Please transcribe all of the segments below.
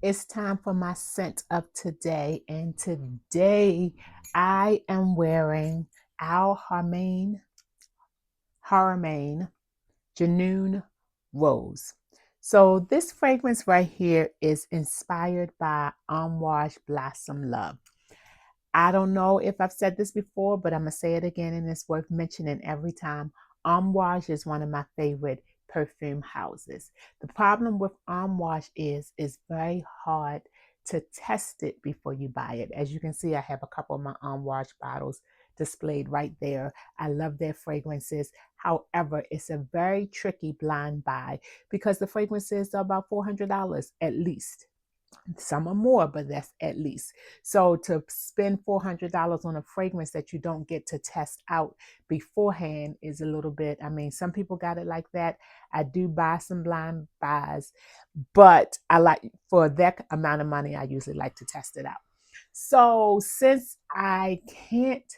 It's time for my scent of today, and today I am wearing our Haramain Junoon Rose. So this fragrance right here is inspired by Amouage Blossom Love. I don't know if I've said this before, but I'm going to say it again, and it's worth mentioning every time. Amouage is one of my favorite perfume houses. The problem with Amouage is it's very hard to test it before you buy it. As you can see, I have a couple of my Amouage bottles displayed right there. I love their fragrances. However, it's a very tricky blind buy because the fragrances are about $400 at least. Some are more, but that's at least. So to spend $400 on a fragrance that you don't get to test out beforehand is a little bit, I mean, some people got it like that. I do buy some blind buys, but I like, for that amount of money, I usually like to test it out. So since I can't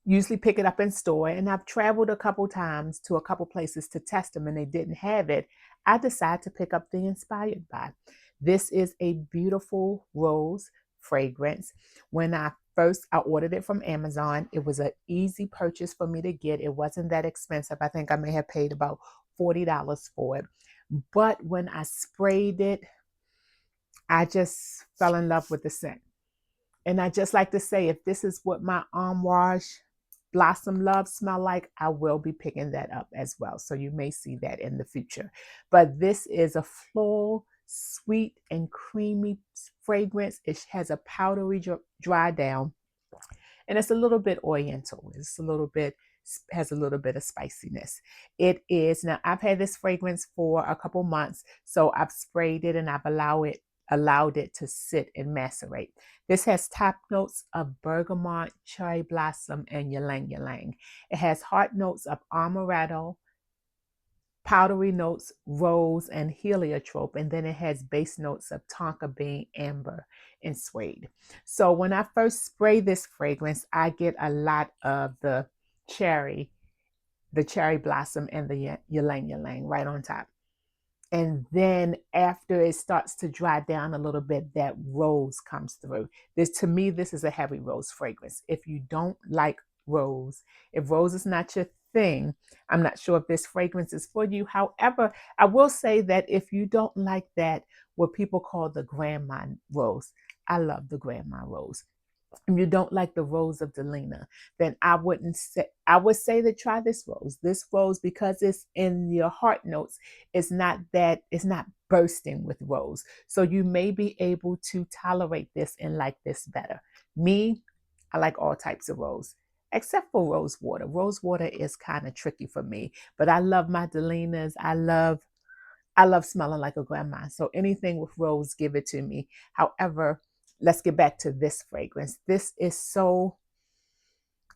usually pick it up in store, and I've traveled a couple times to a couple places to test them and they didn't have it, I decided to pick up the Inspired by. This is a beautiful rose fragrance. When I ordered it from Amazon. It was an easy purchase for me to get. It wasn't that expensive. I think I may have paid about $40 for it. But when I sprayed it, I just fell in love with the scent. And I just like to say, if this is what my Amouage Blossom Love smell like, I will be picking that up as well. So you may see that in the future. But this is a floral, sweet and creamy fragrance. It has a powdery dry down, and it's a little bit oriental. It's a little bit, has a little bit of spiciness. It is, now I've had this fragrance for a couple months, so I've sprayed it and I've allowed it to sit and macerate. This has top notes of bergamot, cherry blossom, and ylang ylang. It has heart notes of amaretto, powdery notes, rose, and heliotrope, and then it has base notes of tonka bean, amber, and suede. So when I first spray this fragrance, I get a lot of cherry, the cherry blossom, and the ylang ylang right on top. And then after it starts to dry down a little bit, that rose comes through. This, to me, this is a heavy rose fragrance. If you don't like rose, if rose is not your thing, I'm not sure if this fragrance is for you. However, I will say that if you don't like that, what people call the grandma rose, I love the grandma rose. If you don't like the rose of Delina, then I would say that try this rose. This rose, because it's in your heart notes, it's not bursting with rose. So you may be able to tolerate this and like this better. Me, I like all types of rose. Except for rose water. Rose water is kind of tricky for me, but I love my Delinas. I love smelling like a grandma. So anything with rose, give it to me. However, let's get back to this fragrance. This is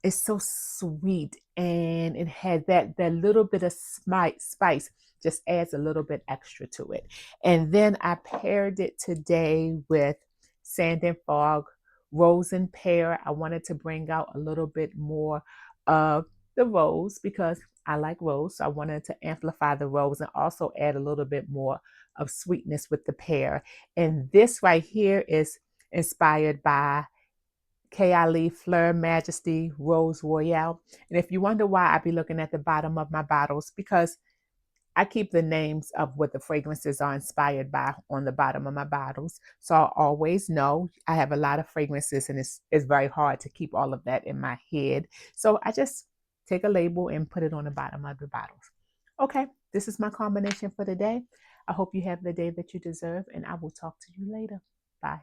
it's so sweet, and it has that little bit of spice just adds a little bit extra to it. And then I paired it today with Sand and Fog, Rose and Pear. I wanted to bring out a little bit more of the rose because I like rose. So I wanted to amplify the rose and also add a little bit more of sweetness with the pear. And this right here is inspired by Kayali Fleur Majesty Rose Royale. And if you wonder why I be looking at the bottom of my bottles, because I keep the names of what the fragrances are inspired by on the bottom of my bottles. So I always know I have a lot of fragrances, and it's very hard to keep all of that in my head. So I just take a label and put it on the bottom of the bottles. Okay, this is my combination for today. I hope you have the day that you deserve, and I will talk to you later. Bye.